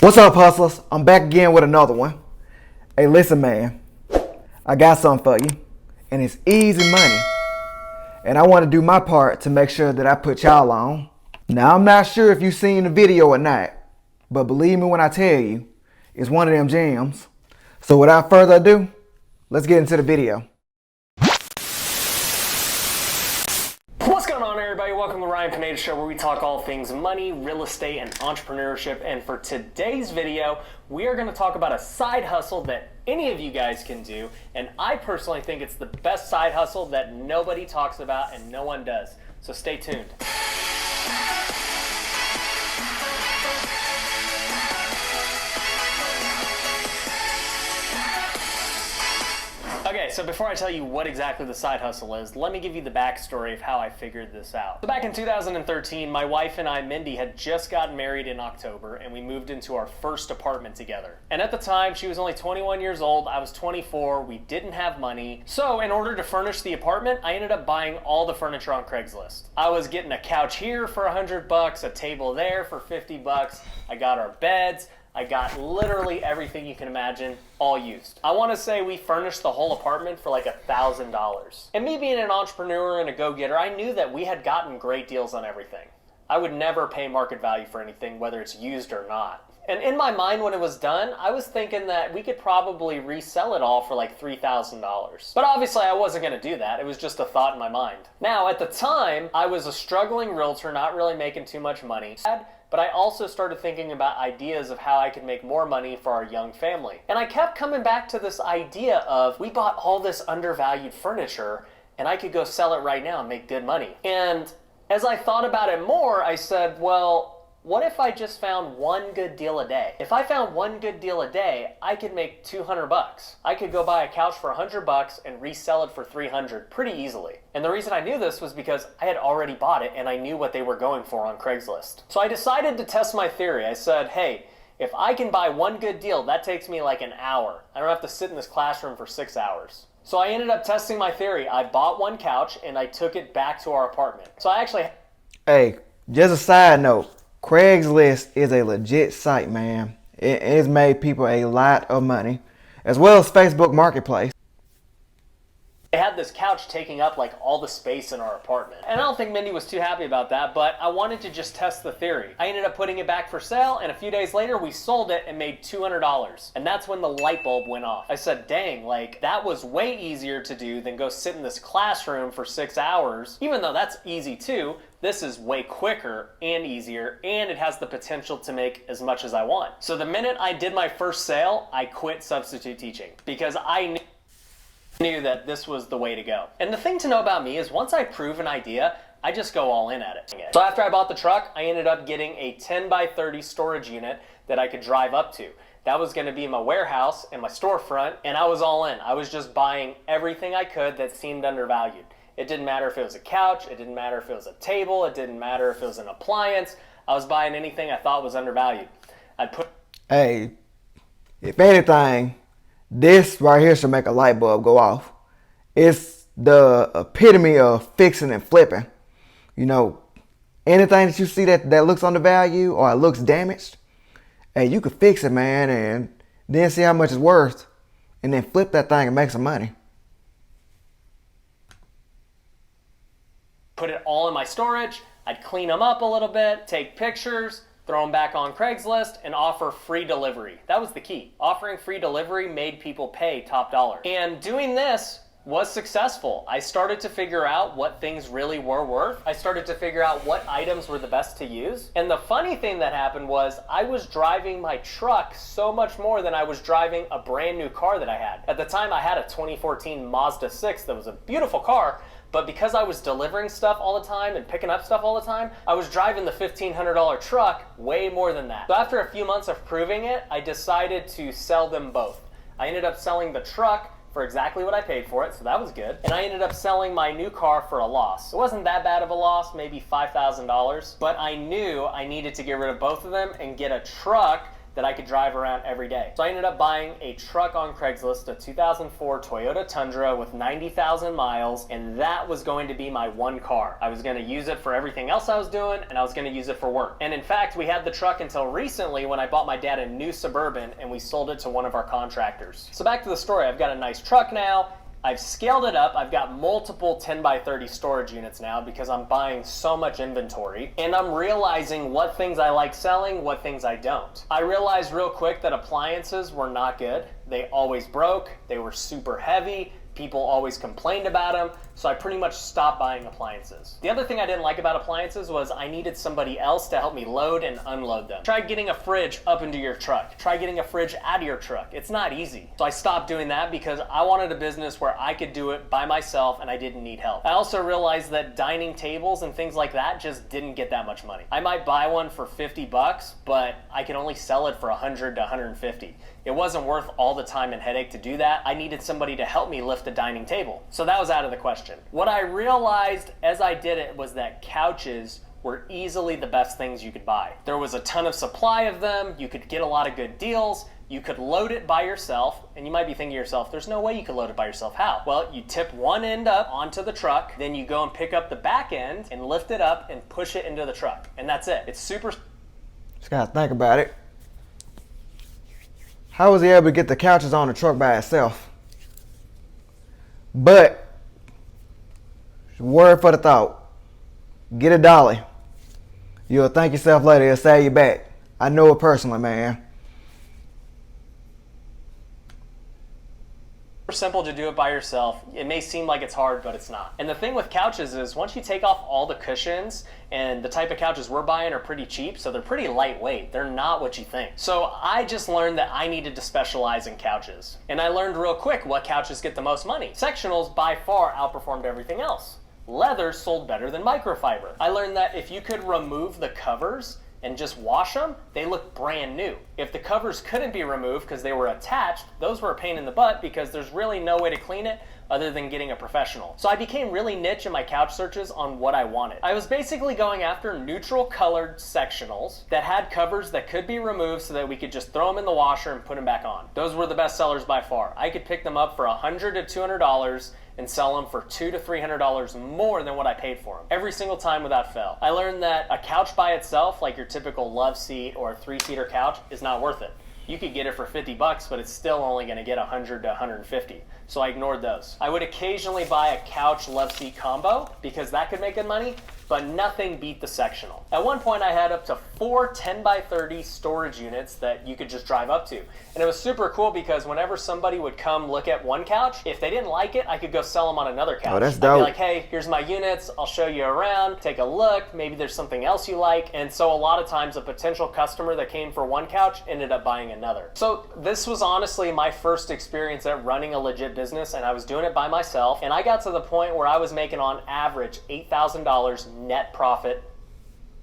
What's up, hustlers? I'm back again with another one. Hey, listen, man. I got something for you, and it's easy money. And I want to do my part to make sure that I put y'all on. Now, I'm not sure if you've seen the video or not, but believe me when I tell you, it's one of them jams. So without further ado, let's get into the video. What's going on, everybody? Welcome to the Ryan Pineda Show, where we talk all things money, real estate, and entrepreneurship. And for today's video, we are going to talk about a side hustle that any of you guys can do. And I personally think it's the best side hustle that nobody talks about and no one does. So stay tuned. Okay, so before I tell you what exactly the side hustle is, let me give you the backstory of how I figured this out. So back in 2013, my wife and I, Mindy, had just gotten married in October, and we moved into our first apartment together. And at the time, she was only 21 years old, I was 24, we didn't have money. So in order to furnish the apartment, I ended up buying all the furniture on Craigslist. I was getting a couch here for $100, a table there for $50, I got our beds, I got literally everything you can imagine, all used. I want to say we furnished the whole apartment for like $1,000. And me being an entrepreneur and a go-getter, I knew that we had gotten great deals on everything. I would never pay market value for anything, whether it's used or not. And in my mind, when it was done, I was thinking that we could probably resell it all for like $3,000. But obviously I wasn't going to do that. It was just a thought in my mind. Now, at the time, I was a struggling realtor, not really making too much money. But I also started thinking about ideas of how I could make more money for our young family. And I kept coming back to this idea of, we bought all this undervalued furniture and I could go sell it right now and make good money. And as I thought about it more, I said, well, what if I just found one good deal a day? If I found one good deal a day, I could make $200. I could go buy a couch for $100 and resell it for $300 pretty easily. And the reason I knew this was because I had already bought it and I knew what they were going for on Craigslist. So I decided to test my theory. I said, hey, if I can buy one good deal, that takes me like an hour. I don't have to sit in this classroom for 6 hours. So I ended up testing my theory. I bought one couch and I took it back to our apartment. So I actually... Hey, just a side note. Craigslist is a legit site, man. It's made people a lot of money, as well as Facebook Marketplace. They had this couch taking up like all the space in our apartment. And I don't think Mindy was too happy about that, but I wanted to just test the theory. I ended up putting it back for sale, and a few days later we sold it and made $200. And that's when the light bulb went off. I said, dang, like that was way easier to do than go sit in this classroom for 6 hours. Even though that's easy too, this is way quicker and easier, and it has the potential to make as much as I want. So the minute I did my first sale, I quit substitute teaching because I knew that this was the way to go. And the thing to know about me is once I prove an idea, I just go all in at it. So after I bought the truck, I ended up getting a 10 by 30 storage unit that I could drive up to. That was going to be my warehouse and my storefront, and I was all in. I was just buying everything I could that seemed undervalued. It didn't matter if it was a couch, it didn't matter if it was a table, it didn't matter if it was an appliance. I was buying anything I thought was undervalued. Hey, if anything, this right here should make a light bulb go off. It's the epitome of fixing and flipping. You know, anything that you see that looks undervalued or it looks damaged, hey, you could fix it, man, and then see how much it's worth, and then flip that thing and make some money. Put it all in my storage, I'd clean them up a little bit, take pictures, throw them back on Craigslist, and offer free delivery. That was the key. Offering free delivery made people pay top dollar. And doing this was successful. I started to figure out what things really were worth. I started to figure out what items were the best to use. And the funny thing that happened was I was driving my truck so much more than I was driving a brand new car that I had. At the time, I had a 2014 Mazda 6 that was a beautiful car, but because I was delivering stuff all the time and picking up stuff all the time, I was driving the $1,500 truck way more than that. So after a few months of proving it, I decided to sell them both. I ended up selling the truck for exactly what I paid for it, so that was good. And I ended up selling my new car for a loss. It wasn't that bad of a loss, maybe $5,000, but I knew I needed to get rid of both of them and get a truck that I could drive around every day. So I ended up buying a truck on Craigslist, a 2004 Toyota Tundra with 90,000 miles, and that was going to be my one car. I was going to use it for everything else I was doing, and I was going to use it for work. And in fact, we had the truck until recently when I bought my dad a new Suburban and we sold it to one of our contractors. So back to the story, I've got a nice truck now. I've scaled it up. I've got multiple 10x30 storage units now because I'm buying so much inventory, and I'm realizing what things I like selling, what things I don't. I realized real quick that appliances were not good. They always broke. They were super heavy. People always complained about them, so I pretty much stopped buying appliances. The other thing I didn't like about appliances was I needed somebody else to help me load and unload them. Try getting a fridge up into your truck. Try getting a fridge out of your truck. It's not easy. So I stopped doing that because I wanted a business where I could do it by myself and I didn't need help. I also realized that dining tables and things like that just didn't get that much money. I might buy one for 50 bucks, but I could only sell it for 100 to 150. It wasn't worth all the time and headache to do that. I needed somebody to help me lift a dining table. So that was out of the question. What I realized as I did it was that couches were easily the best things you could buy. There was a ton of supply of them. You could get a lot of good deals. You could load it by yourself, and you might be thinking to yourself, there's no way you could load it by yourself. How? Well, you tip one end up onto the truck, then you go and pick up the back end and lift it up and push it into the truck. And that's it. It's super... Just gotta think about it. How was he able to get the couches on the truck by itself? But, word for the thought, get a dolly. You'll thank yourself later, it'll save you back. I know it personally, man. Simple to do it by yourself. It may seem like it's hard, but it's not. And the thing with couches is once you take off all the cushions, and the type of couches we're buying are pretty cheap, so they're pretty lightweight. They're not what you think. So I just learned that I needed to specialize in couches. And I learned real quick what couches get the most money. Sectionals by far outperformed everything else. Leather sold better than microfiber. I learned that if you could remove the covers and just wash them, they look brand new. If the covers couldn't be removed because they were attached, those were a pain in the butt because there's really no way to clean it other than getting a professional. So I became really niche in my couch searches on what I wanted. I was basically going after neutral colored sectionals that had covers that could be removed so that we could just throw them in the washer and put them back on. Those were the best sellers by far. I could pick them up for $100 to $200 and sell them for $200 to $300 more than what I paid for them. Every single time without fail. I learned that a couch by itself, like your typical love seat or a 3-seater couch, is not worth it. You could get it for 50 bucks, but it's still only gonna get 100 to 150. So I ignored those. I would occasionally buy a couch love seat combo because that could make good money, but nothing beat the sectional. At one point I had up to 4 10x30 storage units that you could just drive up to. And it was super cool because whenever somebody would come look at one couch, if they didn't like it, I could go sell them on another couch. Oh, that's I'd dope. be like, hey, here's my units, I'll show you around, take a look, maybe there's something else you like. And so a lot of times a potential customer that came for one couch ended up buying another. So this was honestly my first experience at running a legit business, and I was doing it by myself. And I got to the point where I was making on average $8,000 net profit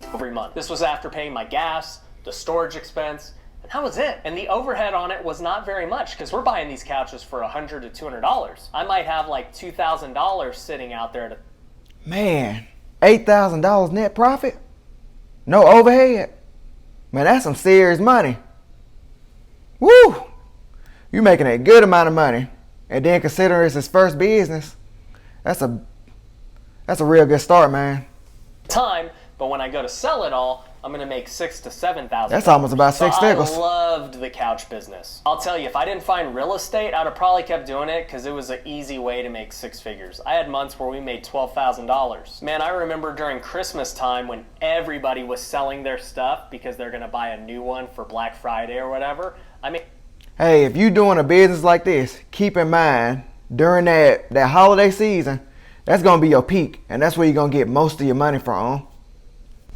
every month. This was after paying my gas, the storage expense, and that was it. And the overhead on it was not very much because we're buying these couches for $100 to $200. I might have like $2,000 sitting out there to... Man, $8,000 net profit? No overhead? Man, that's some serious money. Woo! You're making a good amount of money. And then considering it's his first business, that's a real good start, man. Time, but when I go to sell it all, I'm gonna make $6,000 to $7,000. That's almost about six figures. I loved the couch business. I'll tell you, if I didn't find real estate, I'd have probably kept doing it because it was an easy way to make 6 figures. I had months where we made $12,000. Man, I remember during Christmas time when everybody was selling their stuff because they're gonna buy a new one for Black Friday or whatever. I mean, Hey, if you're doing a business like this, keep in mind during that holiday season, that's gonna be your peak, and that's where you're gonna get most of your money from.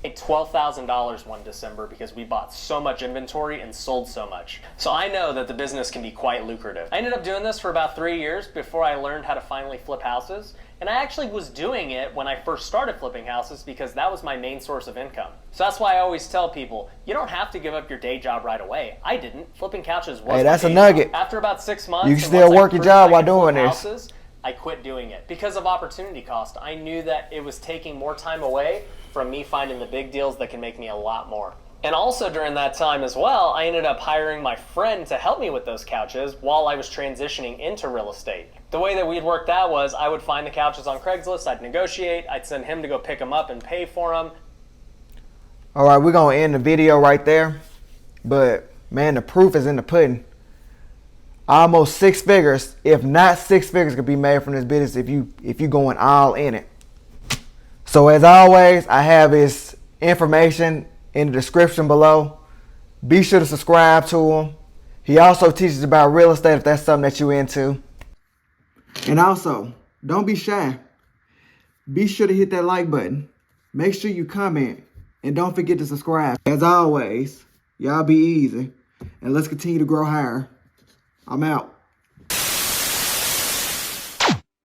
made $12,000 one December because we bought so much inventory and sold so much. So I know that the business can be quite lucrative. I ended up doing this for about 3 years before I learned how to finally flip houses. And I actually was doing it when I first started flipping houses because that was my main source of income. So that's why I always tell people, you don't have to give up your day job right away. I didn't. Flipping couches was Hey, that's my a day nugget. job. After about 6 months, You and can still once I work your proved job I while could flip doing this. houses, I quit doing it because of opportunity cost. I knew that it was taking more time away from me finding the big deals that can make me a lot more. And also during that time as well, I ended up hiring my friend to help me with those couches while I was transitioning into real estate. The way that we'd work that was I would find the couches on Craigslist, I'd negotiate, I'd send him to go pick them up and pay for them. All right, we're going to end the video right there. But, man, the proof is in the pudding. Almost 6 figures, if not 6 figures, could be made from this business if you going all in it. So, as always, I have his information in the description below. Be sure to subscribe to him. He also teaches about real estate if that's something that you're into. And also, don't be shy. Be sure to hit that like button. Make sure you comment. And don't forget to subscribe. As always, y'all be easy. And let's continue to grow higher. I'm out.